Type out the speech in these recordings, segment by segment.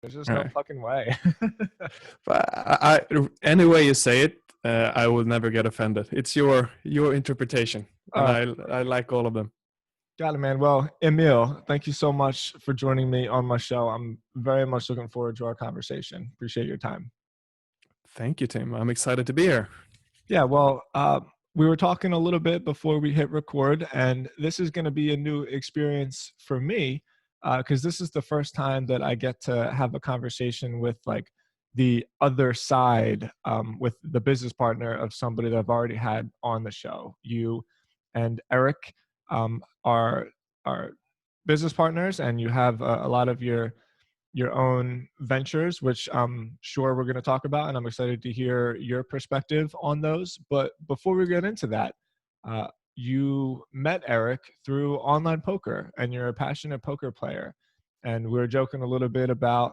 There's just no Right. fucking way. But any way you say it, I will never get offended. It's your interpretation, and uh, I like all of them. Got it, man. Well, Emil, thank you so much for joining me on my show. I'm very much looking forward to our conversation. Appreciate your time. Thank you, Tim. I'm excited to be here. Yeah, well, we were talking a little bit before we hit record, and this is going to be a new experience for me because this is the first time that I get to have a conversation with like the other side, with the business partner of somebody that I've already had on the show. You and Eric are business partners, and you have a lot of your own ventures, which I'm sure we're going to talk about, and I'm excited to hear your perspective on those. But before we get into that, uh, you met Eric through online poker, and you're a passionate poker player. And we were joking a little bit uh,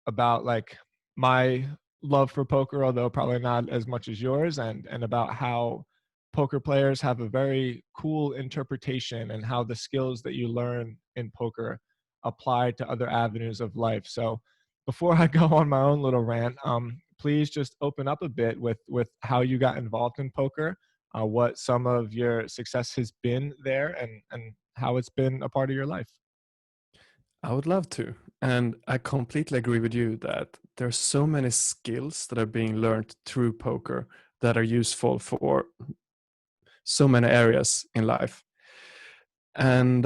about like my love for poker, although probably not as much as yours, and about how poker players have a very cool interpretation and how the skills that you learn in poker apply to other avenues of life. So before I go on my own little rant, please just open up a bit with how you got involved in poker, what some of your success has been there, and how it's been a part of your life. I would love to. And I completely agree with you that there's so many skills that are being learned through poker that are useful for so many areas in life. And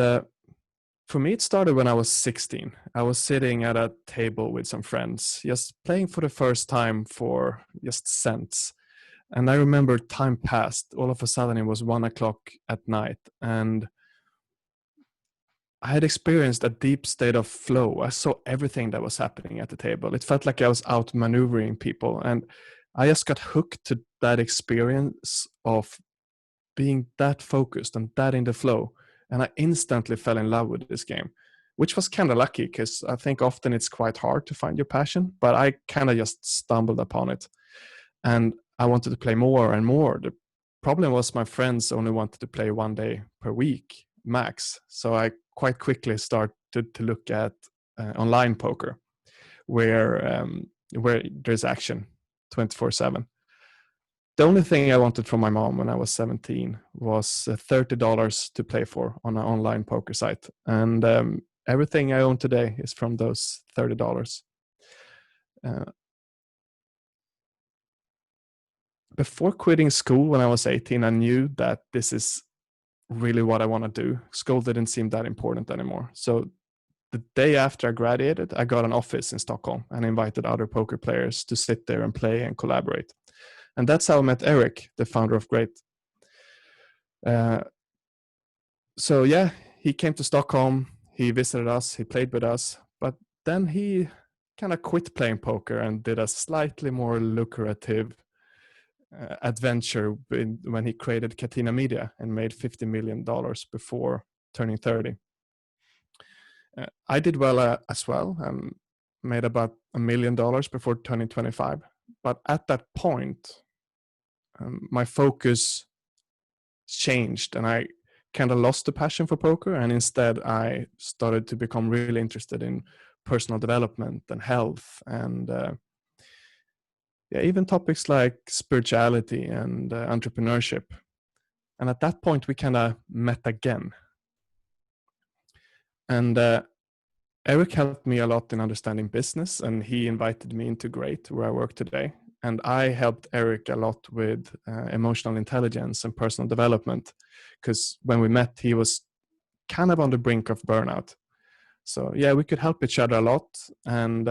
for me, it started when I was 16. I was sitting at a table with some friends, just playing for the first time for just cents. And I remember time passed. All of a sudden, it was 1 o'clock at night. And I had experienced a deep state of flow. I saw everything that was happening at the table. It felt like I was out maneuvering people. And I just got hooked to that experience of being that focused and that in the flow. And I instantly fell in love with this game, which was kind of lucky because I think often it's quite hard to find your passion, but I kind of just stumbled upon it. And I wanted to play more and more. The problem was my friends only wanted to play 1 day per week max. So I quite quickly started to look at online poker where there's action 24/7. The only thing I wanted from my mom when I was 17 was $30 to play for on an online poker site. And everything I own today is from those $30. Uh, Before quitting school when I was 18, I knew that this is really what I want to do. School didn't seem that important anymore. So the day after I graduated, I got an office in Stockholm and invited other poker players to sit there and play and collaborate. And that's how I met Eric, the founder of Great. Uh, so yeah, he came to Stockholm. He visited us. He played with us. But then he kind of quit playing poker and did a slightly more lucrative adventure when he created Catena Media and made $50 million before turning 30. I did well as well and made about $1 million before turning 25. But at that point, my focus changed and I kind of lost the passion for poker. And instead, I started to become really interested in personal development and health and even topics like spirituality and entrepreneurship. And at that point, we kind of met again. And Eric helped me a lot in understanding business, and he invited me into Great, where I work today. And I helped Eric a lot with emotional intelligence and personal development, because when we met, he was kind of on the brink of burnout. So yeah, we could help each other a lot. And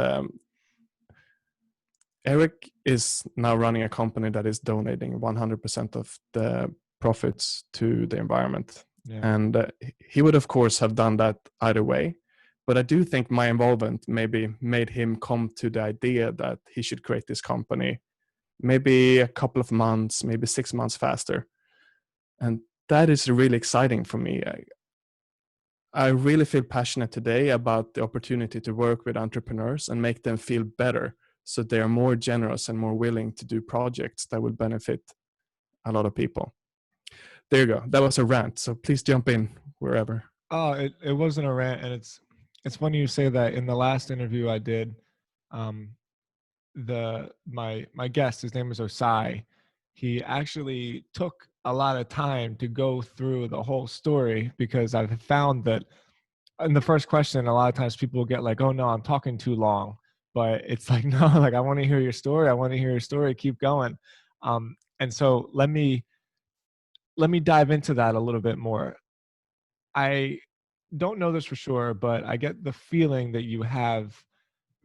Eric is now running a company that is donating 100% of the profits to the environment. Yeah. And he would, of course, have done that either way. But I do think my involvement maybe made him come to the idea that he should create this company maybe a couple of months, maybe 6 months faster. And that is really exciting for me. I really feel passionate today about the opportunity to work with entrepreneurs and make them feel better so they are more generous and more willing to do projects that will benefit a lot of people. There you go. That was a rant. So please jump in wherever. Oh, it wasn't a rant, and It's funny you say that. In the last interview I did, um, my guest, his name was Osai. He actually took a lot of time to go through the whole story because I've found that in the first question, a lot of times people get like, "Oh no, I'm talking too long," but it's like, no, like I want to hear your story. I want to hear your story. Keep going. And so let me dive into that a little bit more. I don't know this for sure, but I get the feeling that you have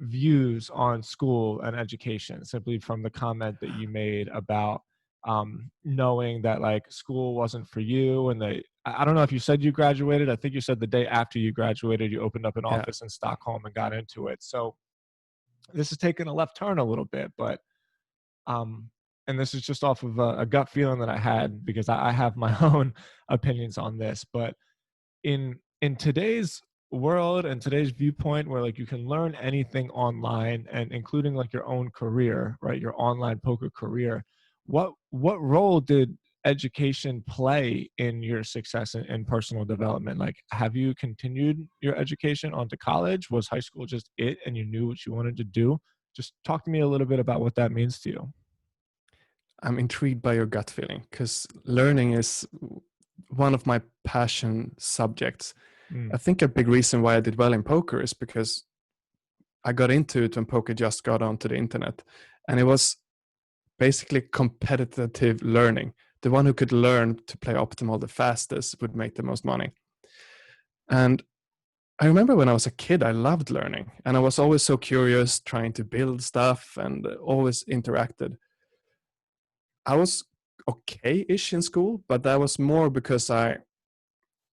views on school and education simply from the comment that you made about knowing that like school wasn't for you. And I don't know if you said you graduated. I think you said the day after you graduated, you opened up an Yeah. office in Stockholm and got into it. So this is taking a left turn a little bit, but um, and this is just off of a gut feeling that I had because I have my own opinions on this. But in today's world and today's viewpoint where like you can learn anything online and including like your own career, right, your online poker career, what role did education play in your success in personal development? Like, have you continued your education onto college? Was high school just it and you knew what you wanted to do? Just talk to me a little bit about what that means to you. I'm intrigued by your gut feeling because learning is one of my passion subjects. I Mm. think a big reason why I did well in poker is because I got into it when poker just got onto the internet. And it was basically competitive learning. The one who could learn to play optimal the fastest would make the most money. And I remember when I was a kid, I loved learning and I was always so curious, trying to build stuff and always interacted. I was okay-ish in school, but that was more because I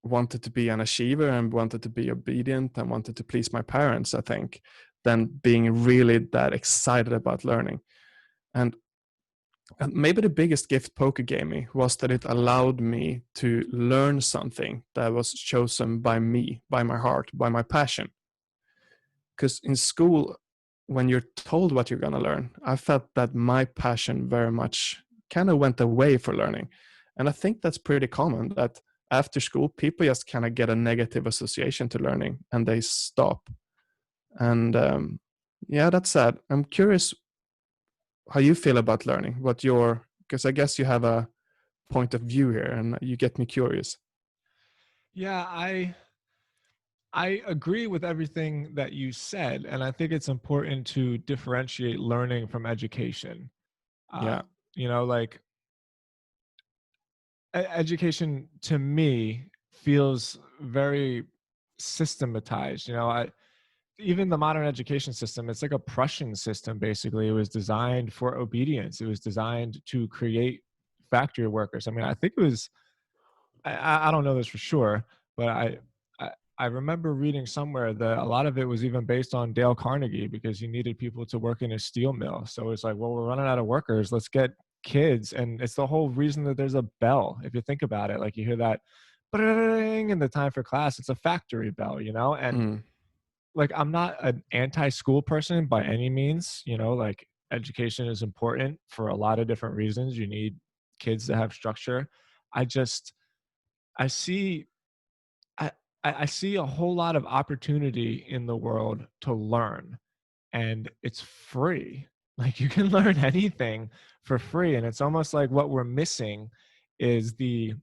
wanted to be an achiever and wanted to be obedient and wanted to please my parents, I think, than being really that excited about learning. And maybe the biggest gift poker gave me was that it allowed me to learn something that was chosen by me, by my heart, by my passion. Because in school, when you're told what you're going to learn, I felt that my passion very much kind of went away for learning. And I think that's pretty common that after school, people just kind of get a negative association to learning and they stop. And yeah, that's sad. I'm curious how you feel about learning, what your, because I guess you have a point of view here and you get me curious. Yeah, I agree with everything that you said, and I think it's important to differentiate learning from education. Uh, Yeah, like education to me feels very systematized. Even the modern education system, it's like a Prussian system. Basically, it was designed for obedience. It was designed to create factory workers. I mean, I think it was I don't know this for sure, but I I remember reading somewhere that a lot of it was even based on Dale Carnegie because he needed people to work in a steel mill. So it's like, well, we're running out of workers. Let's get kids, and it's the whole reason that there's a bell. If you think about it, like you hear that, "Bring" in the time for class. It's a factory bell, and mm, like I'm not an anti-school person by any means. Like education is important for a lot of different reasons. You need kids to have structure. I just I see I I see a whole lot of opportunity in the world to learn, and it's free. Like you can learn anything for free, and it's almost like what we're missing is the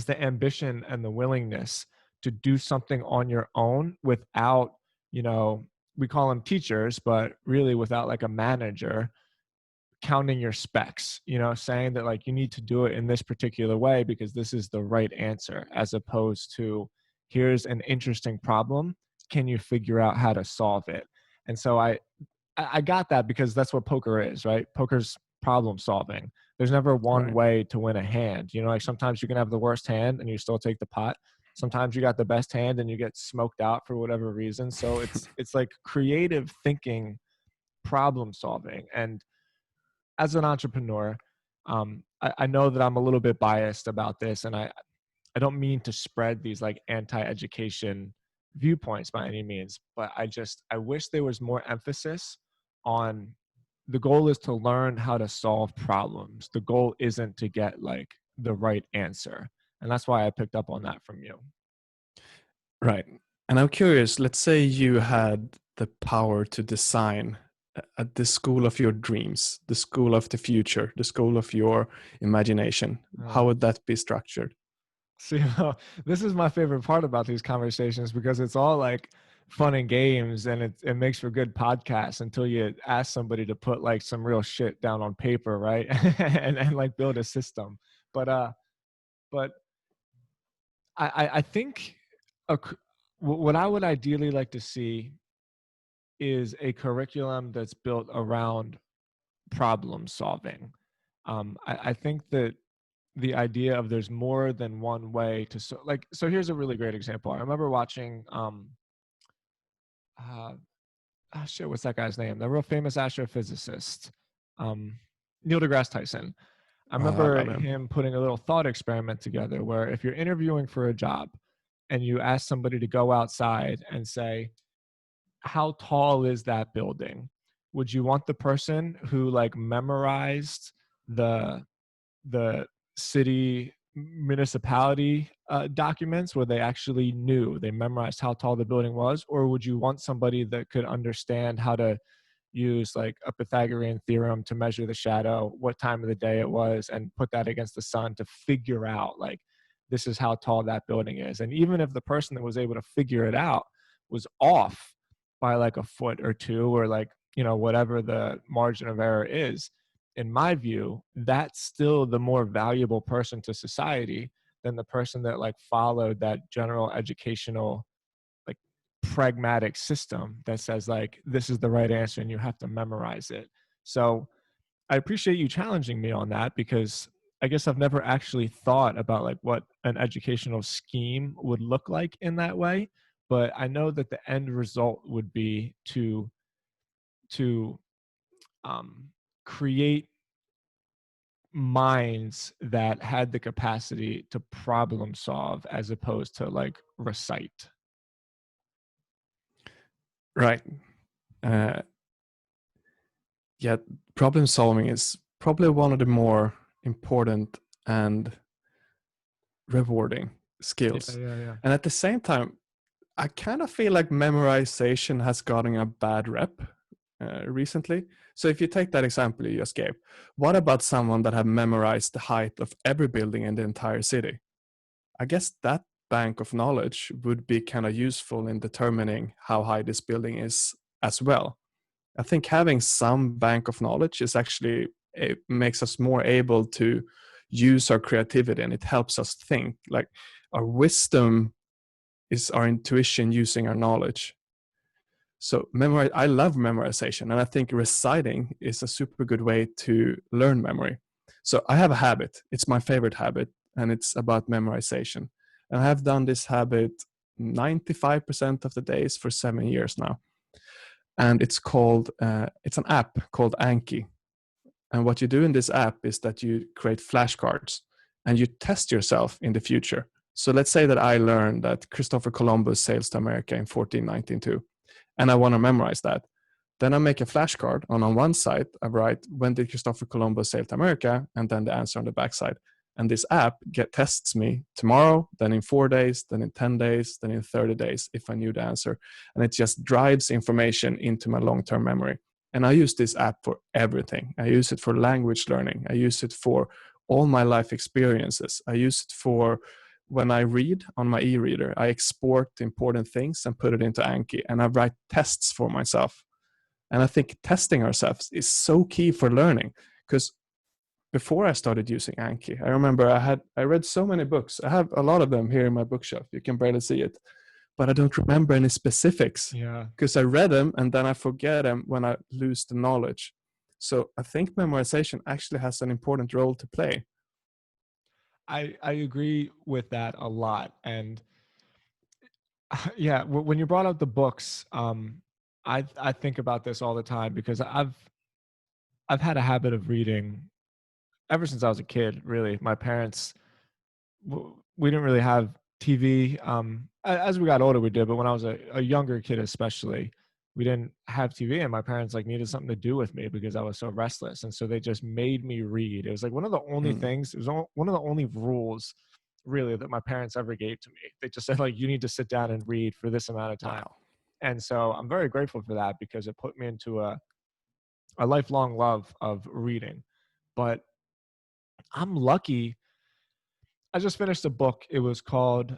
ambition and the willingness to do something on your own without, you know, we call them teachers, but really without like a manager counting your specs, saying that like you need to do it in this particular way because this is the right answer, as opposed to here's an interesting problem. Can you figure out how to solve it? And so I got that because that's what poker is, right? Poker's problem solving. There's never one right. way to win a hand. Like sometimes you can have the worst hand and you still take the pot. Sometimes you got the best hand and you get smoked out for whatever reason. So it's like creative thinking, problem solving. And as an entrepreneur, I know that I'm a little bit biased about this, and I don't mean to spread these like anti-education viewpoints by any means, but I wish there was more emphasis on the goal is to learn how to solve problems. The goal isn't to get like the right answer. And that's why I picked up on that from you. Right. And I'm curious, let's say you had the power to design the school of your dreams, the school of the future, the school of your imagination. How Uh, would that be structured? See, this is my favorite part about these conversations because it's all like fun and games, and it makes for good podcasts until you ask somebody to put like some real shit down on paper, right? And like build a system. But I think a, what I would ideally like to see is a curriculum that's built around problem solving. I think that the idea of there's more than one way to so here's a really great example. I remember watching uh shit, what's that guy's name? The real famous astrophysicist, um Neil deGrasse Tyson. I I remember love him. him putting a little thought experiment together where if you're interviewing for a job and you ask somebody to go outside and say, how tall is that building? Would you want the person who like memorized the the city municipality documents where they actually knew, they memorized how tall the building was, or would you want somebody that could understand how to use like a Pythagorean theorem to measure the shadow, what time of the day it was, and put that against the sun to figure out like this is how tall that building is? And even if the person that was able to figure it out was off by like a foot or two, or like, you know, whatever the margin of error is, in my view, that's still the more valuable person to society than the person that like followed that general educational like pragmatic system that says like this is the right answer and you have to memorize it. So I appreciate you challenging me on that because I guess I've never actually thought about like what an educational scheme would look like in that way, but I know that the end result would be to um, create minds that had the capacity to problem solve as opposed to like recite. Right. Uh, yeah, problem solving is probably one of the more important and rewarding Yeah, skills. yeah, yeah. And at the same time, I kind of feel like memorization has gotten a bad rep recently. So if you take that example you just gave, what about someone that have memorized the height of every building in the entire city? I guess that bank of knowledge would be kind of useful in determining how high this building is as well. I think having some bank of knowledge is actually, it makes us more able to use our creativity, and it helps us think. Like our wisdom is our intuition using our knowledge. So I love memorization, and I think reciting is a super good way to learn memory. So I have a habit. It's my favorite habit, and it's about memorization. And I have done this habit 95% of the days for 7 years now. And it's an app called Anki. And what you do in this app is that you create flashcards and you test yourself in the future. So let's say that I learned that Christopher Columbus sails to America in 1492, and I want to memorize that. Then I make a flashcard, and on one side I write when did Christopher Columbus sail to America, and then the answer on the back side. And this app tests me tomorrow, then in 4 days, then in 10 days, then in 30 days if I knew the answer. And it just drives information into my long-term memory. And I use this app for everything. I use it for language learning. I use it for all my life experiences. I use it for when I read on my e-reader. I export important things and put it into Anki, and I write tests for myself. And I think testing ourselves is so key for learning, because before I started using Anki, I remember I read so many books. I have a lot of them here in my bookshelf. You can barely see it, but I don't remember any specifics Yeah. because I read them and then I forget them when I lose the knowledge. So I think memorization actually has an important role to play. I agree with that a lot. And yeah, when you brought up the books, I think about this all the time because I've had a habit of reading ever since I was a kid. Really, my parents, we didn't really have TV. As we got older, we did, but when I was a younger kid, especially, we didn't have TV, and my parents like needed something to do with me because I was so restless, and so they just made me read. It was like one of the only Mm. things. It was one of the only rules really, that my parents ever gave to me. They just said, like, you need to sit down and read for this amount of time. Wow. And so I'm very grateful for that because it put me into a lifelong love of reading. But I'm lucky. I just finished a book. It was called,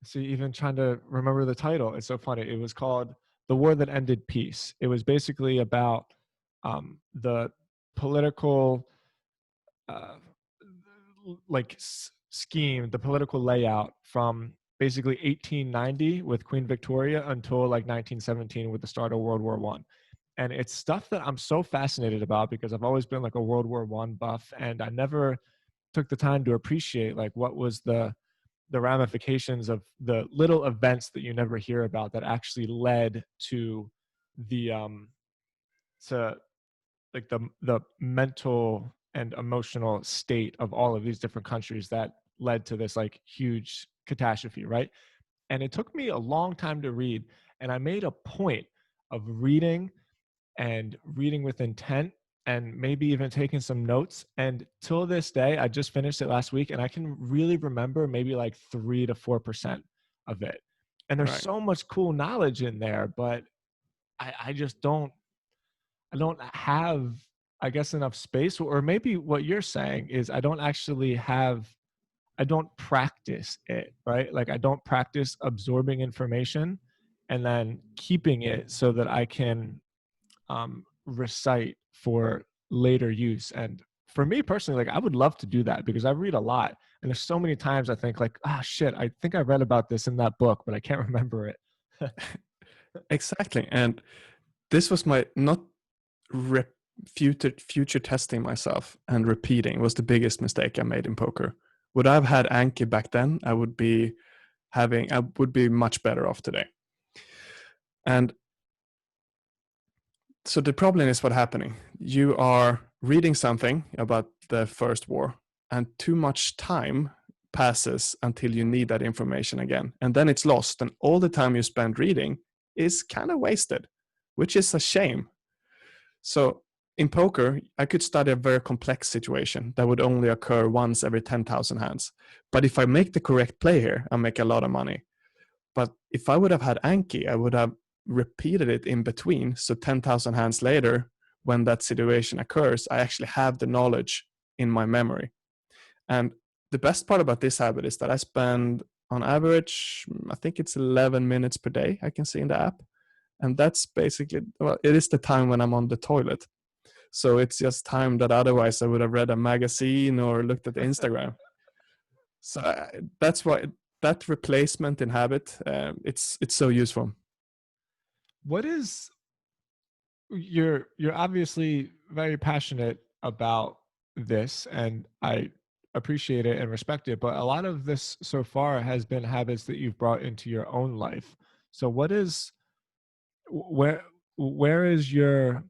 see, even trying to remember the title, it's so funny. It was called The War That Ended Peace. It was basically about the political uh, scheme, the political layout from basically 1890 with Queen Victoria until like 1917 with the start of World War One. And it's stuff that I'm so fascinated about because I've always been like a World War One buff, and I never took the time to appreciate like what was the ramifications of the little events that you never hear about that actually led to the to like the mental and emotional state of all of these different countries that led to this like huge catastrophe, right? And it took me a long time to read, and I made a point of reading and reading with intent and maybe even taking some notes. And till this day, I just finished it last week and I can really remember maybe like 3 to 4% of it. And there's Right. so much cool knowledge in there, but I just I don't have, I guess, enough space. Or maybe what you're saying is I don't actually have, I don't practice it, right? Like I don't practice absorbing information and then keeping it so that I can recite for later use. And for me personally, like I would love to do that because I read a lot. And there's so many times I think like, ah, shit, I think I read about this in that book, but I can't remember it. Exactly. And this was my not rep, future testing myself and repeating was the biggest mistake I made in poker. Would I have had Anki back then, I would be much better off today. And so the problem is what happening. You are reading something about the first war, and too much time passes until you need that information again. And then it's lost. And all the time you spend reading is kind of wasted, which is a shame. So in poker, I could study a very complex situation that would only occur once every 10,000 hands. But if I make the correct play here, I make a lot of money. But if I would have had Anki, I would have repeated it in between. So 10,000 hands later, when that situation occurs, I actually have the knowledge in my memory. And the best part about this habit is that I spend on average, I think it's 11 minutes per day I can see in the app. And that's basically, well, it is the time when I'm on the toilet. So it's just time that otherwise I would have read a magazine or looked at Instagram. So that's why that replacement in habit, it's so useful. What is, you're obviously very passionate about this, and I appreciate it and respect it, but a lot of this so far has been habits that you've brought into your own life. So what is, where where is your,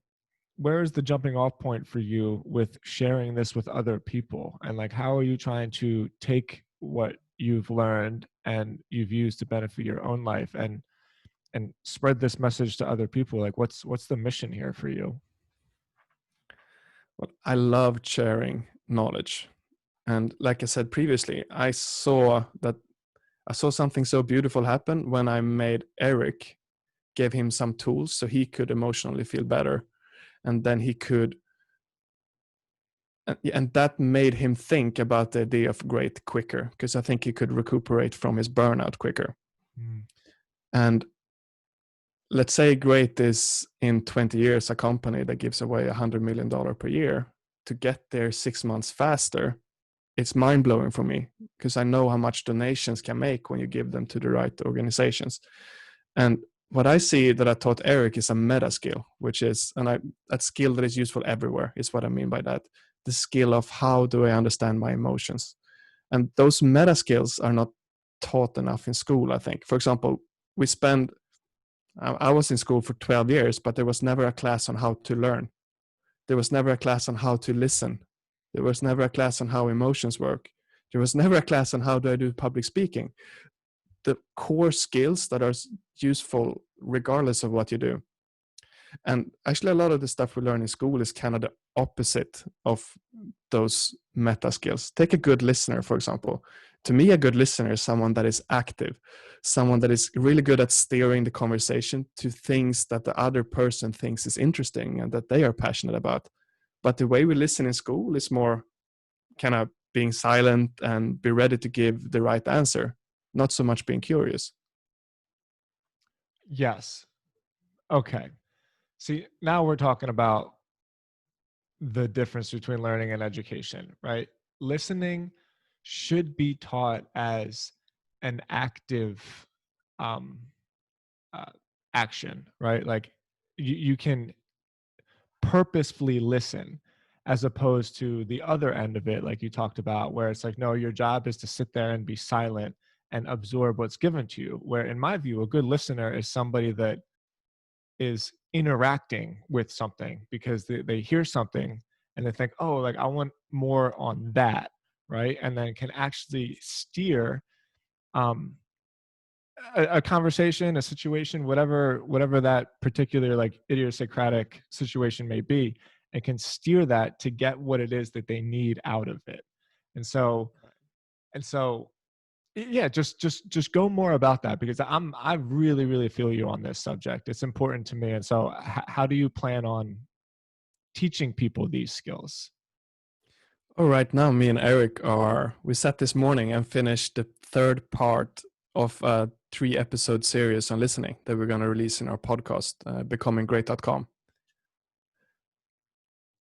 where is the jumping off point for you with sharing this with other people? And like how are you trying to take what you've learned and you've used to benefit your own life and spread this message to other people? Like what's the mission here for you? Well, I love sharing knowledge. And like I said previously, I saw something so beautiful happen when I made Eric, gave him some tools so he could emotionally feel better. And then he could, and that made him think about the idea of great quicker, because I think he could recuperate from his burnout quicker. Mm. And let's say Great is in 20 years a company that gives away $100 million per year. To get there 6 months faster, it's mind blowing for me because I know how much donations can make when you give them to the right organizations. And what I see that I taught Eric is a meta skill, which is that skill that is useful everywhere is what I mean by that. The skill of how do I understand my emotions. And those meta skills are not taught enough in school, I think. For example, we spend I was in school for 12 years, but there was never a class on how to learn. There was never a class on how to listen. There was never a class on how emotions work. There was never a class on how do I do public speaking. The core skills that are useful regardless of what you do. And actually, a lot of the stuff we learn in school is kind of the opposite of those meta skills. Take a good listener, for example. To me, a good listener is someone that is active, someone that is really good at steering the conversation to things that the other person thinks is interesting and that they are passionate about. But the way we listen in school is more kind of being silent and be ready to give the right answer, not so much being curious. Yes. Okay. See, now we're talking about the difference between learning and education, right? Listening should be taught as an active um, uh, action, right? Like you can purposefully listen as opposed to the other end of it, like you talked about, where it's like, no, your job is to sit there and be silent and absorb what's given to you. Where, in my view, a good listener is somebody that is interacting with something because they hear something and they think, oh, like I want more on that, right? And then can actually steer um, a conversation, a situation, whatever that particular like idiosyncratic situation may be, and can steer that to get what it is that they need out of it. And so and so yeah, just go more about that because I really feel you on this subject. It's important to me. And so how do you plan on teaching people these skills? All right, now me and Eric we sat this morning and finished the third part of a 3 episode series on listening that we're going to release in our podcast, becominggreat.com.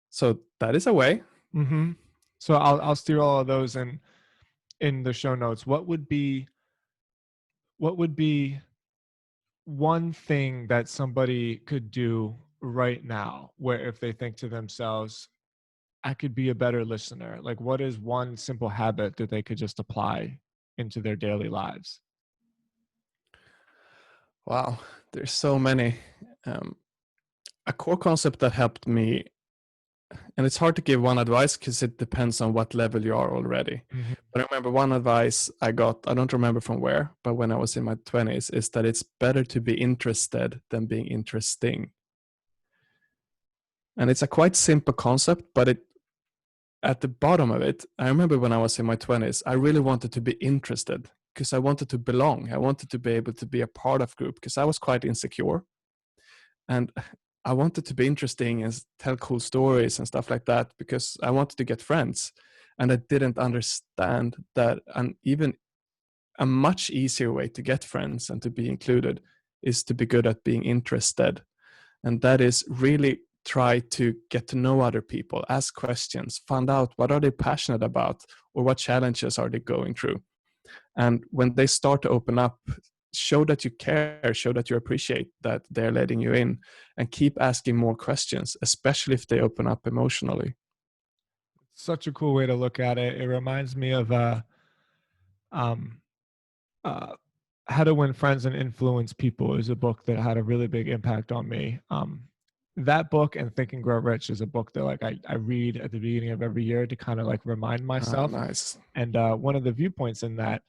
So that is a way. Mm-hmm. So I'll steer all of those in the show notes. What would be one thing that somebody could do right now where if they think to themselves, I could be a better listener? Like, what is one simple habit that they could just apply into their daily lives? Wow, there's so many. Um, a core concept that helped me, and it's hard to give one advice because it depends on what level you are already. Mhm. But I remember one advice I got, I don't remember from where, but when I was in my 20s, is that it's better to be interested than being interesting. And it's a quite simple concept, but at the bottom of it, I remember when I was in my 20s, I really wanted to be interested because I wanted to belong. I wanted to be able to be a part of group because I was quite insecure. And I wanted to be interesting and tell cool stories and stuff like that because I wanted to get friends. And I didn't understand that even a much easier way to get friends and to be included is to be good at being interested. And that is really try to get to know other people, ask questions, find out what are they passionate about or what challenges are they going through. And when they start to open up, show that you care, show that you appreciate that they're letting you in, and keep asking more questions, especially if they open up emotionally. Such a cool way to look at it. It reminds me of um, uh, How to Win Friends and Influence People is a book that had a really big impact on me. That book and Think and Grow Rich is a book that like I read at the beginning of every year to kind of like remind myself. Nice. And one of the viewpoints in that,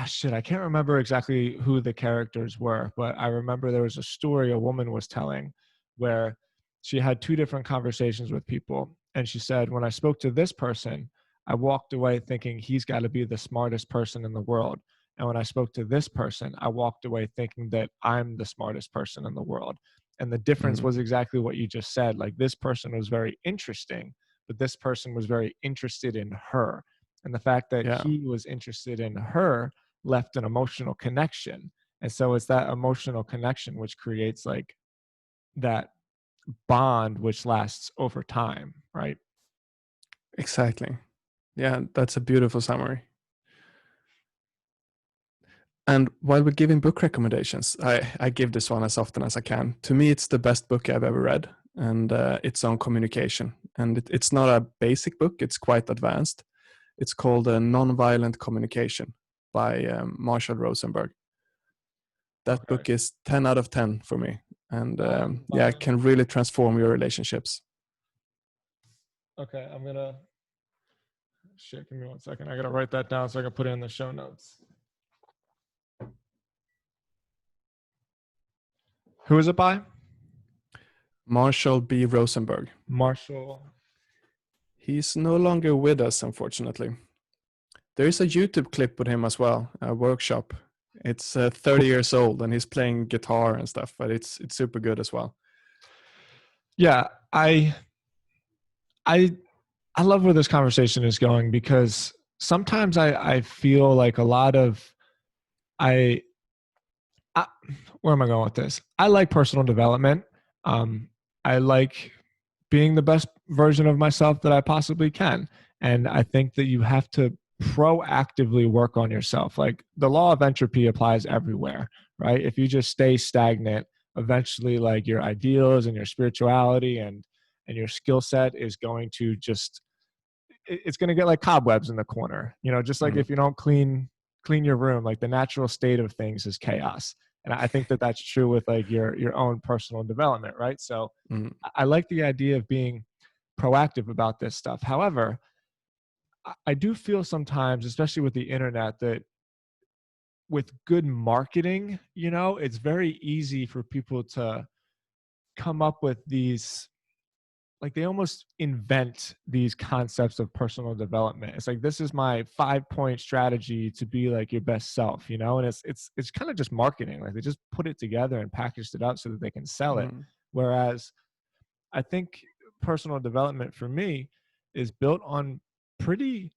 shit, I can't remember exactly who the characters were, but I remember there was a story a woman was telling where she had two different conversations with people. And she said, when I spoke to this person, I walked away thinking he's got to be the smartest person in the world. And when I spoke to this person, I walked away thinking that I'm the smartest person in the world. And the difference Mm, was exactly what you just said. Like, this person was very interesting, but this person was very interested in her. And the fact that yeah, he was interested in her left an emotional connection. And so it's that emotional connection which creates like that bond which lasts over time, right? exactly. Yeah, that's a beautiful summary. And while we're giving book recommendations, I give this one as often as I can. To me, it's the best book I've ever read, and it's on communication. And it's not a basic book, it's quite advanced. It's called Nonviolent Communication by Marshall Rosenberg. That Okay. book is 10 out of 10 for me. And yeah, it Non-violent. can really transform your relationships. Okay, I'm gonna shit. Give me 1 second. I gotta write that down so I can put it in the show notes. Who is it by? Marshall B. Rosenberg. Marshall. He's no longer with us, unfortunately. There is a YouTube clip with him as well, a workshop. It's 30 Cool. years old, and he's playing guitar and stuff, but it's super good as well. Yeah, I I love where this conversation is going because sometimes I feel like a lot of I, I where am I going with this? I like personal development. I like being the best version of myself that I possibly can. And I think that you have to proactively work on yourself. Like the law of entropy applies everywhere, right? If you just stay stagnant, eventually like your ideals and your spirituality and your skill set is going to just it's going to get like cobwebs in the corner, just like Mm, if you don't clean your room, like the natural state of things is chaos. And I think that that's true with like your own personal development, right? So mm, I like the idea of being proactive about this stuff. However, I do feel sometimes, especially with the internet, that with good marketing, it's very easy for people to come up with these, like they almost invent these concepts of personal development. It's like, this is my 5-point strategy to be like your best self, and it's kind of just marketing. Like they just put it together and packaged it up so that they can sell it. mm, Whereas I think personal development for me is built on pretty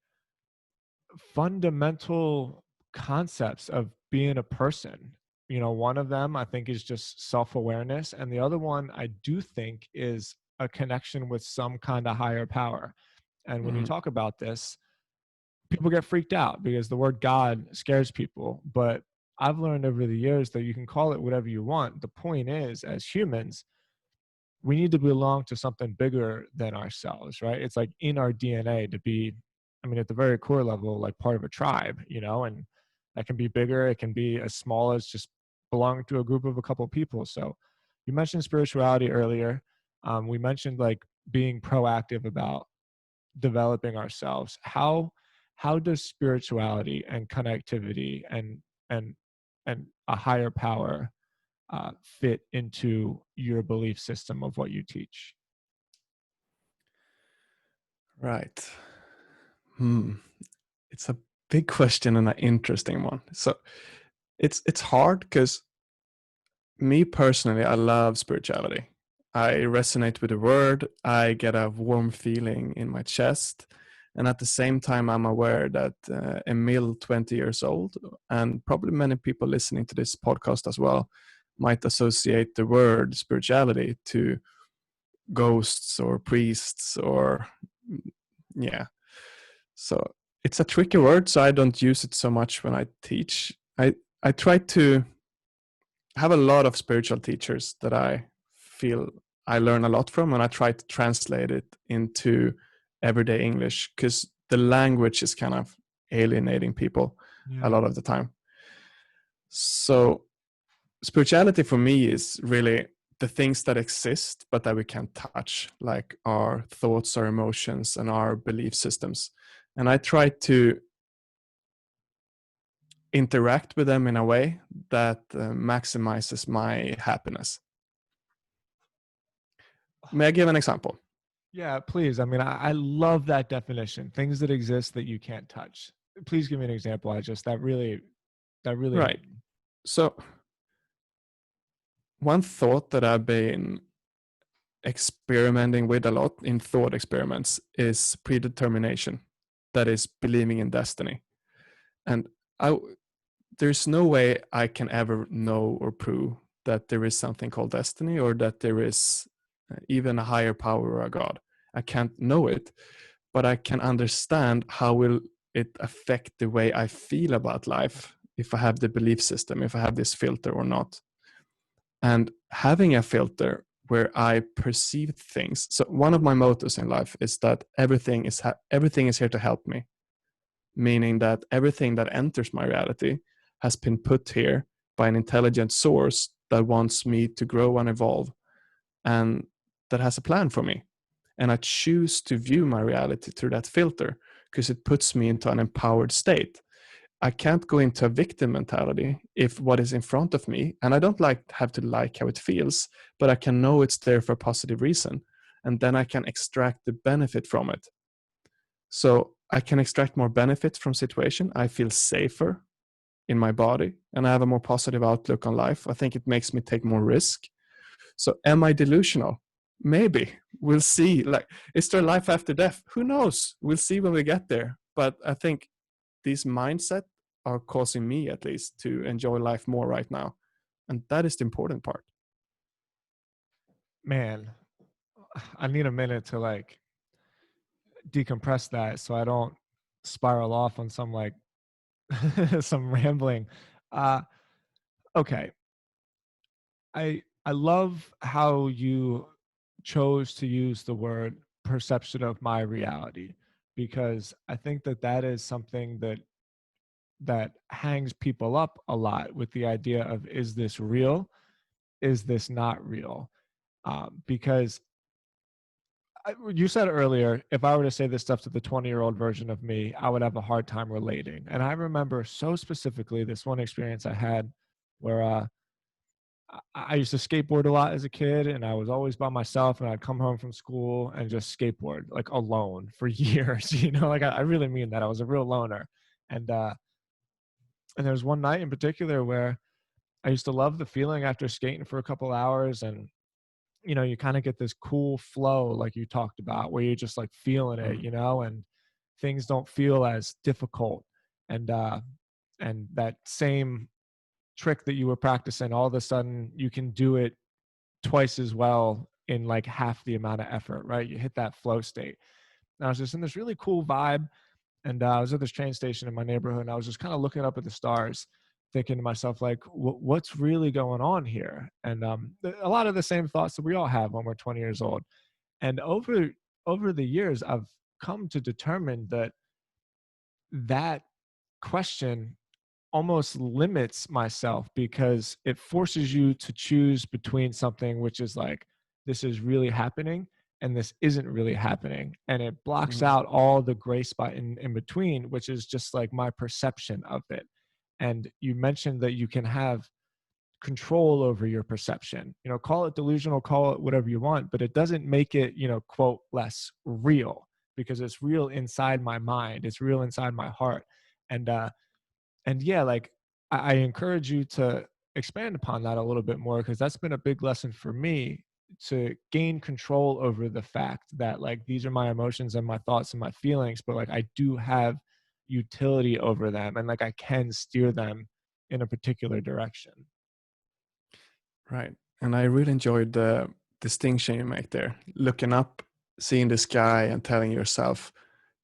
fundamental concepts of being a person. One of them I think is just self awareness. And the other one I do think is a connection with some kind of higher power. And when you mm, talk about this, people get freaked out because the word God scares people. But I've learned over the years that you can call it whatever you want. The point is, as humans, we need to belong to something bigger than ourselves, right? It's like in our DNA to be, I mean, at the very core level, like part of a tribe, and that can be bigger. It can be as small as just belonging to a group of a couple of people. So you mentioned spirituality earlier. We mentioned like being proactive about developing ourselves. How does spirituality and connectivity and and a higher power fit into your belief system of what you teach? right. Hmm. It's a big question and an interesting one. So it's hard because me personally, I love spirituality. I resonate with the word. I get a warm feeling in my chest. And at the same time, I'm aware that Emil, 20 years old, and probably many people listening to this podcast as well, might associate the word spirituality to ghosts or priests or, yeah. So it's a tricky word, so I don't use it so much when I teach. I try to have a lot of spiritual teachers that I feel I learn a lot from, and I try to translate it into everyday English because the language is kind of alienating people a Yeah. lot of the time. So spirituality for me is really the things that exist but that we can't touch, like our thoughts, our emotions, and our belief systems. And I try to interact with them in a way that maximizes my happiness. May I give an example? Yeah, please. I mean, I love that definition. Things that exist that you can't touch. Please give me an example. That really Right. So, one thought that I've been experimenting with a lot in thought experiments is predetermination. That is believing in destiny. And I, there's no way I can ever know or prove that there is something called destiny or that there is even a higher power or a God. I can't know it, but I can understand how will it affect the way I feel about life if I have the belief system, if I have this filter or not. And having a filter where I perceive things. So one of my mottos in life is that everything is here to help me, meaning that everything that enters my reality has been put here by an intelligent source that wants me to grow and evolve and that has a plan for me. And I choose to view my reality through that filter because it puts me into an empowered state. I can't go into a victim mentality if what is in front of me, and I don't have to like how it feels, but I can know it's there for a positive reason, and then I can extract the benefit from it. So I can extract more benefit from situation. I feel safer in my body, and I have a more positive outlook on life. I think it makes me take more risk. So am I delusional? Maybe. We'll see. Like, is there life after death? Who knows? We'll see when we get there. But I think these mindset are causing me at least to enjoy life more right now. And that is the important part. Man, I need a minute to like decompress that so I don't spiral off on some like some rambling. Uh okay. I love how you chose to use the word perception of my reality, because I think that that is something that hangs people up a lot, with the idea of, is this real? Is this not real? Because you said earlier, if I were to say this stuff to the 20-year-old version of me, I would have a hard time relating. And I remember so specifically this one experience I had where I used to skateboard a lot as a kid, and I was always by myself, and I'd come home from school and just skateboard like alone for years. Like I really mean that. I was a real loner. And and there was one night in particular where I used to love the feeling after skating for a couple hours, and you kind of get this cool flow like you talked about, where you're just like feeling it, Mm. and things don't feel as difficult. And that same trick that you were practicing, all of a sudden you can do it twice as well in like half the amount of effort, right? You hit that flow state. And I was just in this really cool vibe, and I was at this train station in my neighborhood, and I was just kind of looking up at the stars, thinking to myself, like, what's really going on here? And a lot of the same thoughts that we all have when we're 20 years old. And over the years, I've come to determine that that question almost limits myself, because it forces you to choose between something which is like, this is really happening and this isn't really happening, and it blocks Mm. out all the gray spot in between, which is just like my perception of it. And you mentioned that you can have control over your perception, call it delusional, call it whatever you want, but it doesn't make it, quote, less real, because it's real inside my mind, it's real inside my heart. And yeah, like I encourage you to expand upon that a little bit more, because that's been a big lesson for me, to gain control over the fact that like these are my emotions and my thoughts and my feelings, but like I do have utility over them, and like I can steer them in a particular direction. Right. And I really enjoyed the distinction you make there. Looking up, seeing the sky, and telling yourself,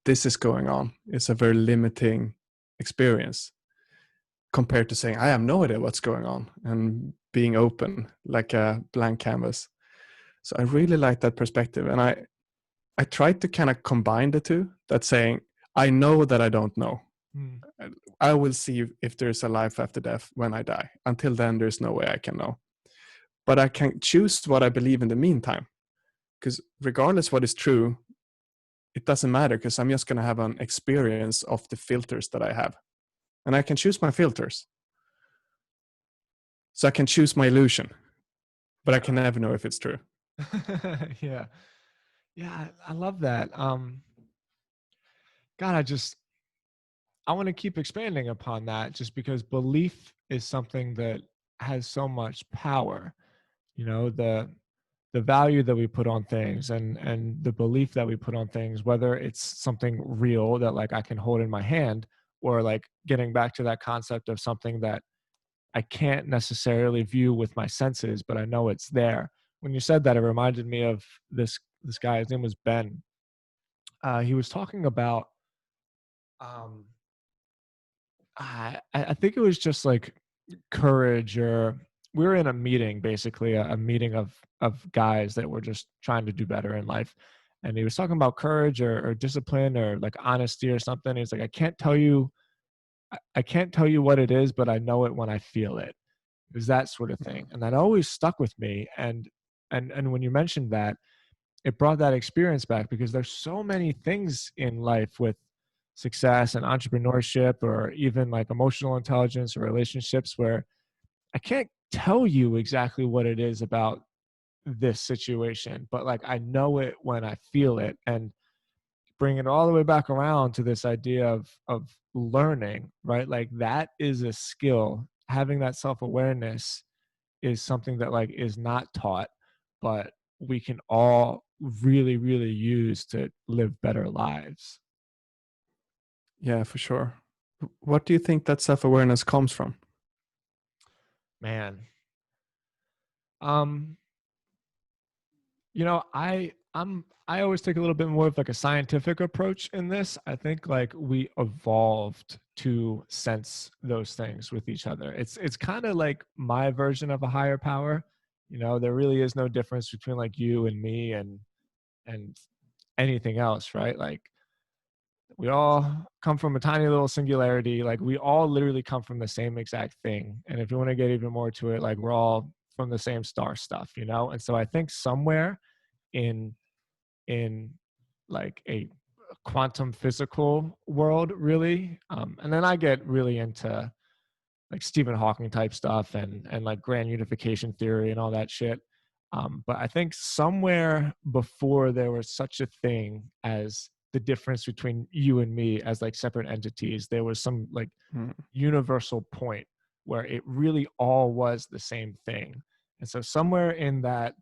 this is going on. It's a very limiting experience compared to saying, I have no idea what's going on, and being open like a blank canvas. So I really like that perspective. And I tried to kind of combine the two, that saying, I know that I don't know. Hmm. I will see if there's a life after death when I die. Until then, there's no way I can know. But I can choose what I believe in the meantime. Because regardless what is true, it doesn't matter, because I'm just going to have an experience of the filters that I have. And I can choose my filters. So I can choose my illusion, but I Yeah. can never know if it's true. Yeah. Yeah, I love that. God, I want to keep expanding upon that, just because belief is something that has so much power. The value that we put on things, and the belief that we put on things, whether it's something real that like I can hold in my hand, or like getting back to that concept of something that I can't necessarily view with my senses, but I know it's there. When you said that, it reminded me of this guy. His name was Ben. He was talking about um, I think it was just like courage, or we were in a meeting, basically a meeting of guys that were just trying to do better in life. And he was talking about courage, or discipline, or like honesty or something. He's like, I can't tell you what it is, but I know it when I feel it. It was that sort of thing. And that always stuck with me. And when you mentioned that, it brought that experience back, because there's so many things in life with success and entrepreneurship, or even like emotional intelligence or relationships, where I can't tell you exactly what it is about this situation, but like I know it when I feel it. And bring it all the way back around to this idea of learning, right? Like that is a skill. Having that self-awareness is something that like is not taught, but we can all really, really use to live better lives. Yeah, for sure. What do you think that self-awareness comes from? Man. Um, I always take a little bit more of like a scientific approach in this. I think like we evolved to sense those things with each other. It's kind of like my version of a higher power. There really is no difference between like you and me and anything else, right? Like we all come from a tiny little singularity. Like we all literally come from the same exact thing. And if you want to get even more to it, like we're all from the same star stuff. And so I think somewhere in in like a quantum physical world, really. And then I get really into like Stephen Hawking type stuff and like grand unification theory and all that shit. But I think somewhere before there was such a thing as the difference between you and me as like separate entities, there was some like Mm. universal point where it really all was the same thing. And so somewhere in that,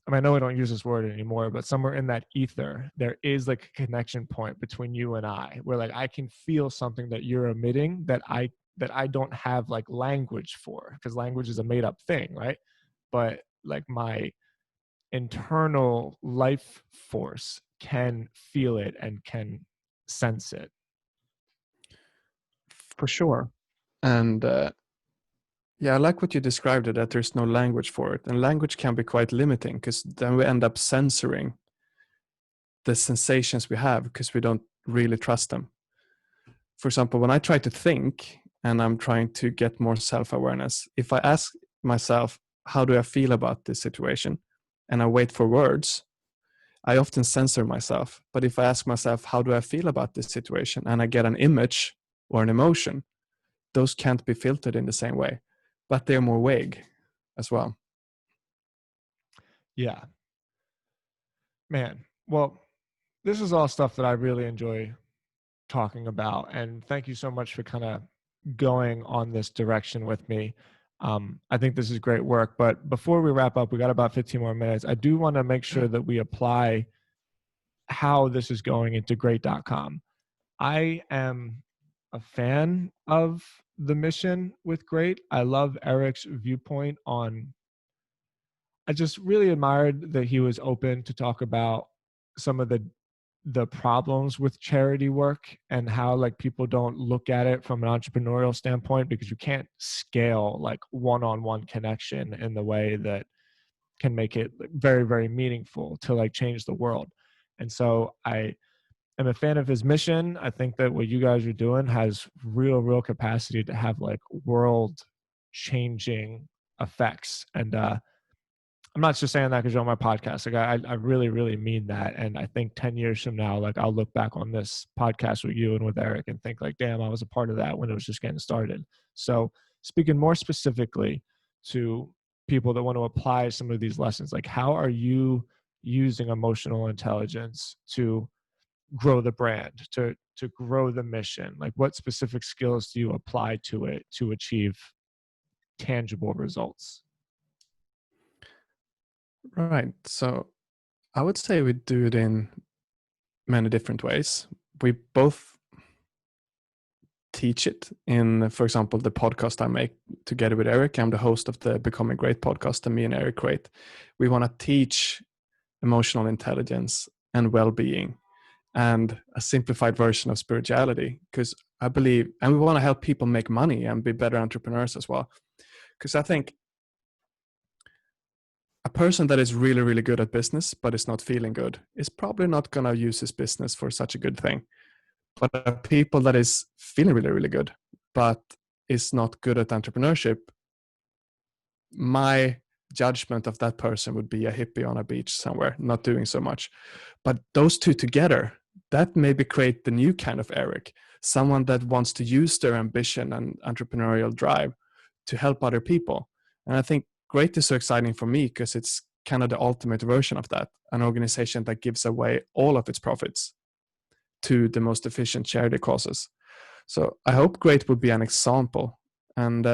I mean, I know we don't use this word anymore, but somewhere in that ether, there is like a connection point between you and I, where like I can feel something that you're emitting that I don't have like language for, because language is a made up thing, right? But like my internal life force can feel it and can sense it. For sure. And yeah, I like what you described it, that there's no language for it. And language can be quite limiting because then we end up censoring the sensations we have because we don't really trust them. For example, when I try to think and I'm trying to get more self awareness, if I ask myself, how do I feel about this situation? And I wait for words, I often censor myself. But if I ask myself, how do I feel about this situation? And I get an image or an emotion, those can't be filtered in the same way, but they're more vague as well. Yeah, man. Well, this is all stuff that I really enjoy talking about. And thank you so much for kind of going on this direction with me. I think this is great work. But before we wrap up, we got about 15 more minutes. I do want to make sure that we apply how this is going into great.com. I am a fan of the mission with Great. I love Eric's viewpoint on, I just really admired that he was open to talk about some of the problems with charity work and how like people don't look at it from an entrepreneurial standpoint, because you can't scale like one-on-one connection in the way that can make it very, very meaningful to like change the world. And so I am a fan of his mission. I think that what you guys are doing has real capacity to have like world changing effects. And I'm not just saying that because you're on my podcast. Like I really mean that. And I think 10 years from now, like I'll look back on this podcast with you and with Eric and think like, damn, I was a part of that when it was just getting started. So speaking more specifically to people that want to apply some of these lessons, like how are you using emotional intelligence to grow the brand, to grow the mission? Like what specific skills do you apply to it to achieve tangible results? Right. So I would say we do it in many different ways. We both teach it in, for example, the podcast I make together with Eric. I'm the host of the Becoming Great podcast, and me and Eric create. We want to teach emotional intelligence and well-being and a simplified version of spirituality, because I believe, and we want to help people make money and be better entrepreneurs as well. Because I think a person that is really good at business but is not feeling good is probably not going to use his business for such a good thing. But people that is feeling really good but is not good at entrepreneurship, my judgment of that person would be a hippie on a beach somewhere not doing so much. But those two together, that maybe create the new kind of Eric, someone that wants to use their ambition and entrepreneurial drive to help other people. And I think great is so exciting for me because it's kind of the ultimate version of that, an organization that gives away all of its profits to the most efficient charity causes. So I hope great will be an example. And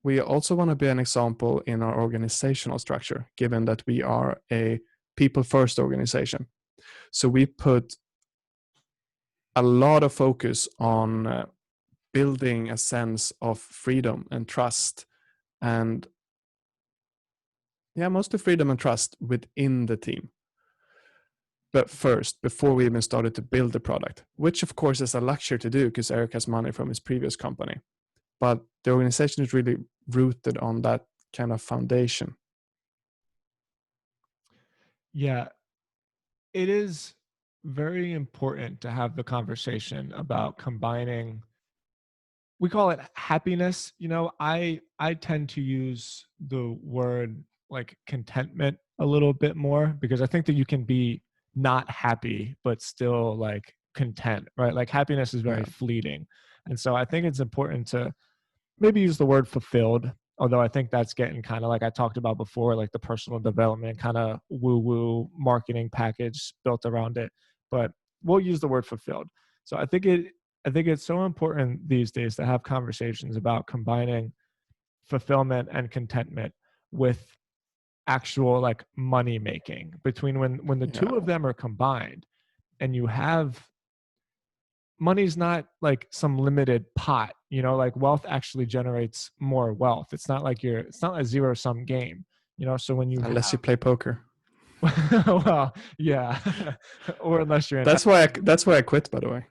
we also want to be an example in our organizational structure, given that we are a people first organization. So we put a lot of focus on building a sense of freedom and trust, and yeah, mostly freedom and trust within the team. But first, before we even started to build the product, which of course is a luxury to do because Eric has money from his previous company. But the organization is really rooted on that kind of foundation. Yeah, it is very important to have the conversation about combining, we call it happiness. I tend to use the word like contentment a little bit more, because I think that you can be not happy but still like content, right? Like happiness is very Yeah, fleeting. And so I think it's important to maybe use the word fulfilled, although I think that's getting kind of, like I talked about before, like the personal development kind of woo woo marketing package built around it. But we'll use the word fulfilled. So I think it's so important these days to have conversations about combining fulfillment and contentment with actual like money making, between when the two yeah. of them are combined, and you have, money's not like some limited pot, like wealth actually generates more wealth. It's not a zero sum game, so when you Unless you have play poker. well, yeah. Or unless you're in, That's why I quit, by the way.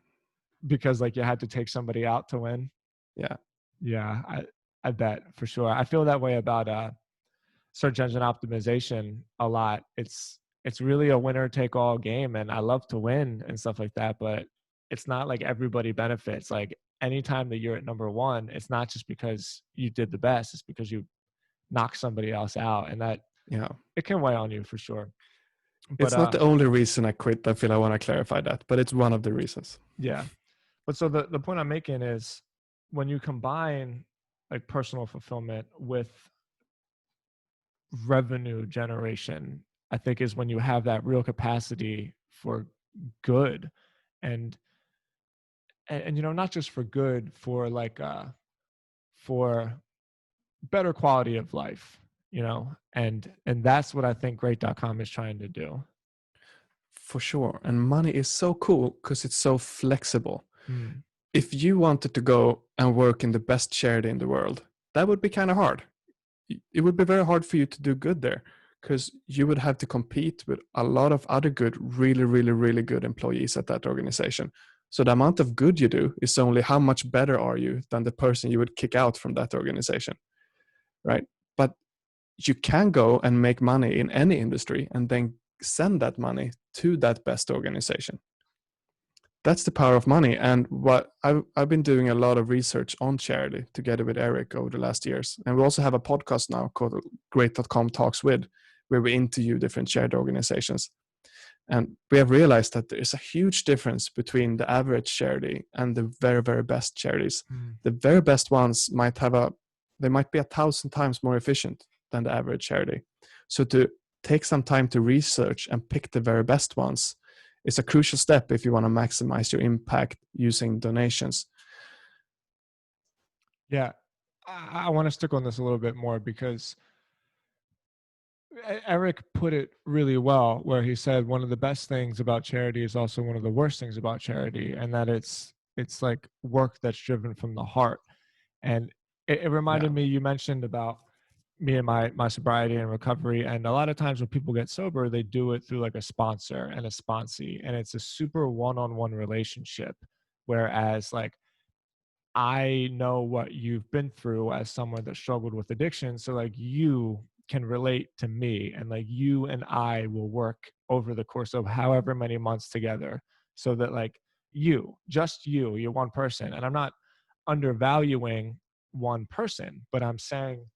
because like you had to take somebody out to win. Yeah, Yeah, I bet for sure. I feel that way about search engine optimization a lot. It's really a winner take all game, and I love to win and stuff like that, but it's not like everybody benefits. Like anytime that you're at number one, it's not just because you did the best, it's because you knocked somebody else out, and that yeah. it can weigh on you for sure. But It's not the only reason I quit. I feel I want to clarify that, but it's one of the reasons. yeah. But so the point I'm making is, when you combine like personal fulfillment with revenue generation, I think is when you have that real capacity for good. and not just for good, for like for better quality of life, and that's what I think great.com is trying to do. For sure. And money is so cool because it's so flexible. Mm. If you wanted to go and work in the best charity in the world, that would be kind of hard. It would be very hard for you to do good there because you would have to compete with a lot of other good, really, really, really good employees at that organization. So the amount of good you do is only how much better are you than the person you would kick out from that organization, right? But you can go and make money in any industry and then send that money to that best organization. That's the power of money. And what I've been doing a lot of research on charity together with Eric over the last years. And we also have a podcast now called Great.com Talks With, where we interview different charity organizations. And we have realized that there is a huge difference between the average charity and the very, very best charities. Mm. The very best ones they might be 1,000 times more efficient than the average charity. So to take some time to research and pick the very best ones is a crucial step if you want to maximize your impact using donations. Yeah, I want to stick on this a little bit more, because Eric put it really well, where he said one of the best things about charity is also one of the worst things about charity, and that it's like work that's driven from the heart. And it Yeah, reminded me, you mentioned about me and my sobriety and recovery, and a lot of times when people get sober, they do it through like a sponsor and a sponsee, and it's a super one-on-one relationship. Whereas like, I know what you've been through as someone that struggled with addiction. So like, you can relate to me, and like you and I will work over the course of however many months together, so that like you're one person. And I'm not undervaluing one person, but I'm saying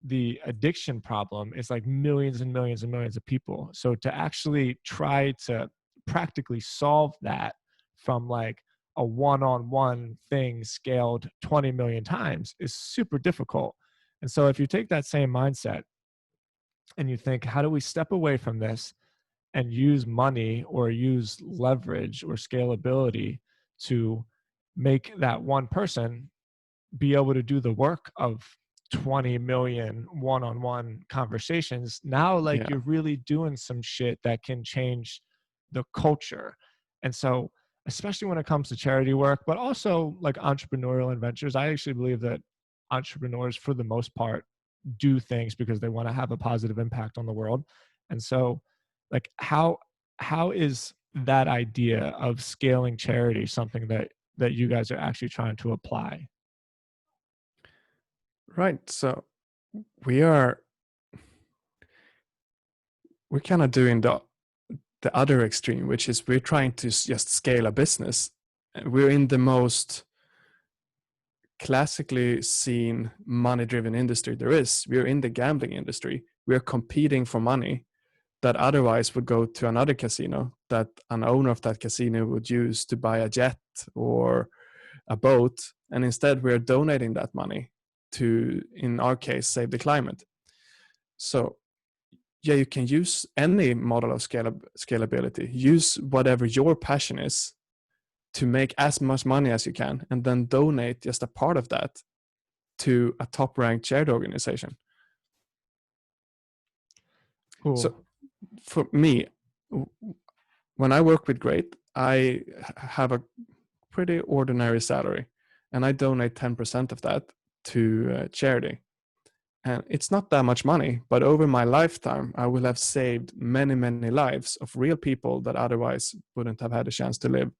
the addiction problem is like millions and millions and millions of people. So to actually try to practically solve that from like a one-on-one thing scaled 20 million times is super difficult. And so if you take that same mindset and you think, how do we step away from this and use money or use leverage or scalability to make that one person be able to do the work of 20 million one-on-one conversations, now like Yeah. you're really doing some shit that can change the culture. And so especially when it comes to charity work, but also like entrepreneurial adventures, I actually believe that entrepreneurs for the most part do things because they want to have a positive impact on the world. And so like how is that idea of scaling charity something that you guys are actually trying to apply? Right. So we are we're kind of doing the other extreme, which is we're trying to just scale a business. We're in the most classically seen money-driven industry there is. We're in the gambling industry. We're competing for money that otherwise would go to another casino that an owner of that casino would use to buy a jet or a boat. And instead, we're donating that money to, in our case, save the climate. So yeah, you can use any model of scalability. Use whatever your passion is to make as much money as you can, and then donate just a part of that to a top ranked charity organization. Cool. So for me, when I work with Great, I have a pretty ordinary salary, and I donate 10% of that to charity. And it's not that much money, but over my lifetime, I will have saved many, many lives of real people that otherwise wouldn't have had a chance to live.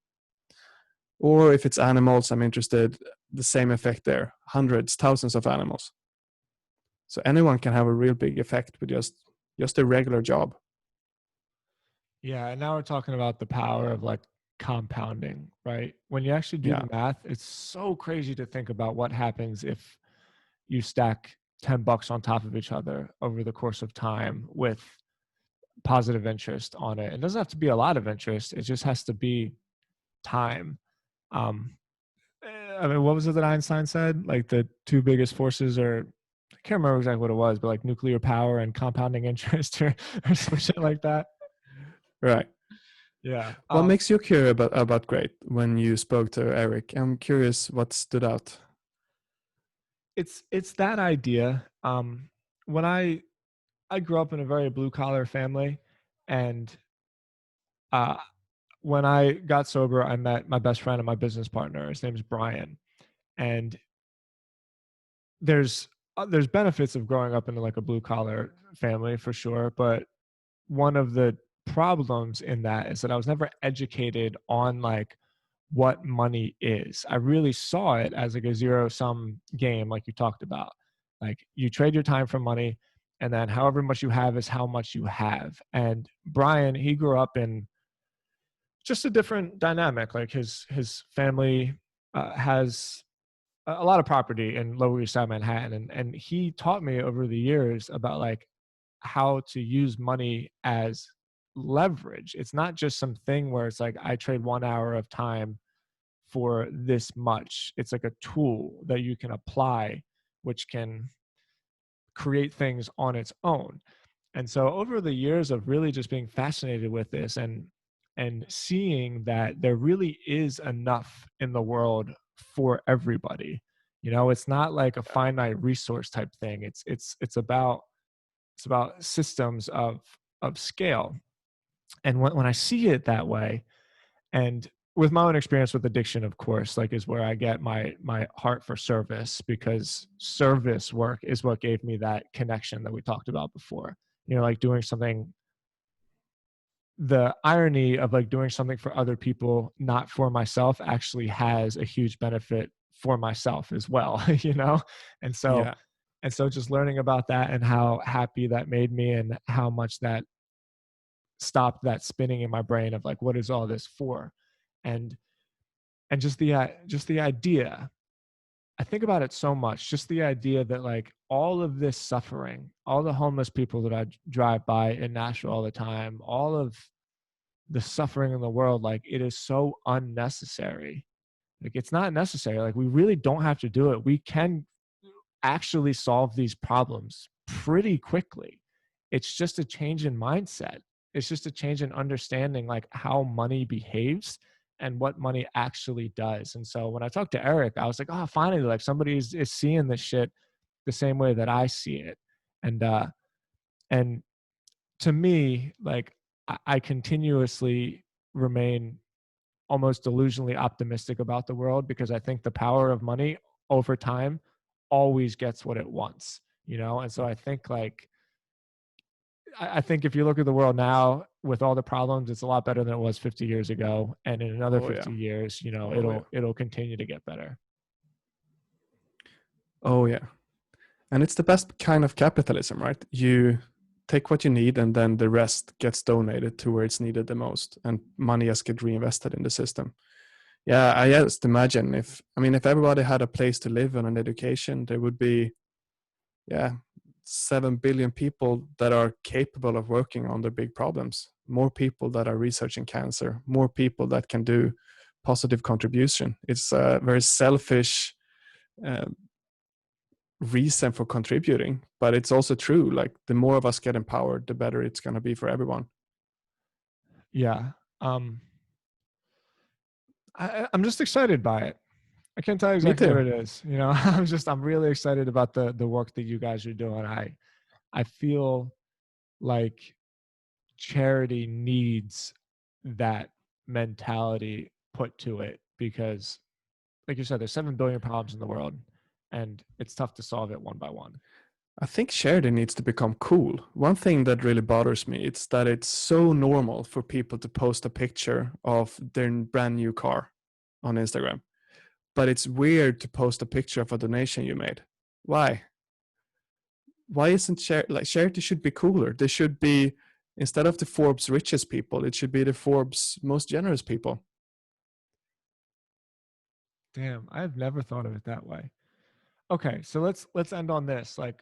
Or if it's animals, I'm interested, the same effect there, hundreds, thousands of animals. So anyone can have a real big effect with just a regular job. Yeah, and now we're talking about the power of like compounding, right? When you actually do Yeah, the math, it's so crazy to think about what happens if you stack $10 on top of each other over the course of time with positive interest on it. It doesn't have to be a lot of interest, it just has to be time. Um, I mean, what was it that Einstein said? Like the two biggest forces are, I can't remember exactly what it was, but like nuclear power and compounding interest or some shit like that. right. Yeah. What makes you curious about Great when you spoke to Eric? I'm curious what stood out. It's that idea. When I grew up in a very blue collar family, and uh, when I got sober, I met my best friend and my business partner. His name's Brian, and there's benefits of growing up in like a blue collar family for sure, but one of the problems in that is that I was never educated on like what money is. I really saw it as like a zero sum game, like you talked about. Like you trade your time for money, and then however much you have is how much you have. And Brian, he grew up in just a different dynamic. Like his family has a lot of property in Lower East Side Manhattan, and he taught me over the years about like how to use money as leverage. It's not just something where it's like I trade 1 hour of time for this much. It's like a tool that you can apply, which can create things on its own. And so over the years of really just being fascinated with this and seeing that there really is enough in the world for everybody. You know, it's not like a finite resource type thing. It's about systems of scale. And when I see it that way, and with my own experience with addiction, of course, like is where I get my heart for service, because service work is what gave me that connection that we talked about before. You know, like doing something, the irony of like doing something for other people, not for myself, actually has a huge benefit for myself as well, you know? And so Yeah, and so just learning about that and how happy that made me and how much that stopped that spinning in my brain of like, what is all this for? And just the idea, I think about it so much, just the idea that like all of this suffering, all the homeless people that I drive by in Nashville all the time, all of the suffering in the world, like it is so unnecessary. Like it's not necessary. Like we really don't have to do it. We can actually solve these problems pretty quickly. It's just a change in mindset. It's just a change in understanding like how money behaves and what money actually does. And so when I talked to Eric, I was like, oh, finally, like somebody is seeing this shit the same way that I see it. And to me, like I continuously remain almost delusionally optimistic about the world because I think the power of money over time always gets what it wants, you know? And so I think like I think if you look at the world now with all the problems, it's a lot better than it was 50 years ago. And in another Oh yeah. 50 years, you know, Oh yeah. it'll continue to get better. Oh yeah. And it's the best kind of capitalism, right? You take what you need and then the rest gets donated to where it's needed the most and money just get reinvested in the system. Yeah, I just imagine if everybody had a place to live and an education, there would be, yeah, 7 billion people that are capable of working on their big problems, more people that are researching cancer, more people that can do positive contribution. It's a very selfish uh, reason for contributing, but it's also true. Like the more of us get empowered, the better it's going to be for everyone. Yeah. Um, I'm just excited by it. I can't tell you Me exactly what too. it is. You know, I'm really excited about the work that you guys are doing. I feel like charity needs that mentality put to it because like you said, there's 7 billion problems in the world and it's tough to solve it one by one. I think charity needs to become cool. One thing that really bothers me is that it's so normal for people to post a picture of their brand new car on Instagram, but it's weird to post a picture of a donation you made. Why? Why isn't charity should be cooler? They should be, instead of the Forbes richest people, it should be the Forbes most generous people. Damn, I've never thought of it that way. Okay, so let's end on this. Like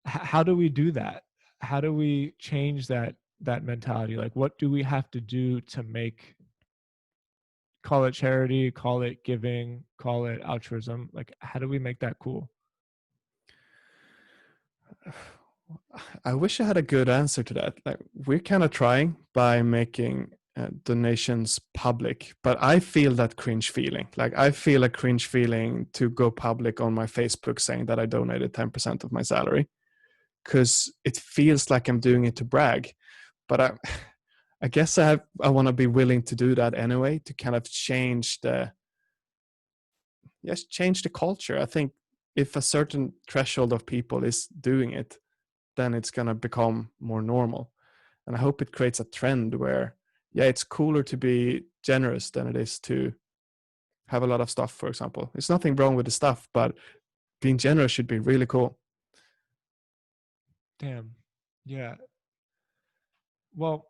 how do we do that? How do we change that mentality? Like what do we have to do to make, call it charity, call it giving, call it altruism? Like how do we make that cool? I wish I had a good answer to that. Like we're kind of trying by making donations public, but I feel that cringe feeling. Like I feel a cringe feeling to go public on my Facebook saying that I donated 10% of my salary because it feels like I'm doing it to brag. But I guess I want to be willing to do that anyway to kind of change the, yes, change the culture. I think if a certain threshold of people is doing it, then it's going to become more normal. And I hope it creates a trend where, yeah, it's cooler to be generous than it is to have a lot of stuff, for example. It's nothing wrong with the stuff, but being generous should be really cool. Damn. Yeah. Well,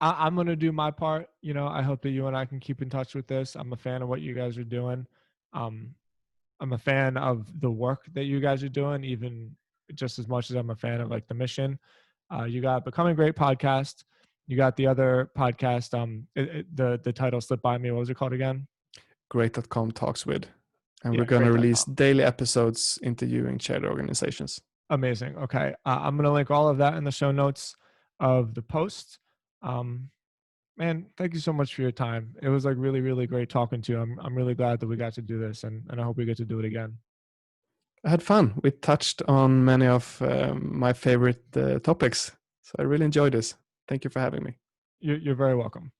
I'm gonna do my part. You know, I hope that you and I can keep in touch with this. I'm a fan of what you guys are doing. Um, I'm a fan of the work that you guys are doing, even just as much as I'm a fan of like the mission. You got Becoming Great podcast. You got the other podcast. The title slipped by me. What was it called again? Great.com talks with. And we're Yeah, going to release great.com. daily episodes interviewing charity organizations. Amazing. Okay, I'm gonna link all of that in the show notes of the post. Um, Man, thank you so much for your time. It was like really, really great talking to you. I'm really glad that we got to do this, and I hope we get to do it again. I had fun. We touched on many of my favorite topics. So I really enjoyed this. Thank you for having me. You're very welcome.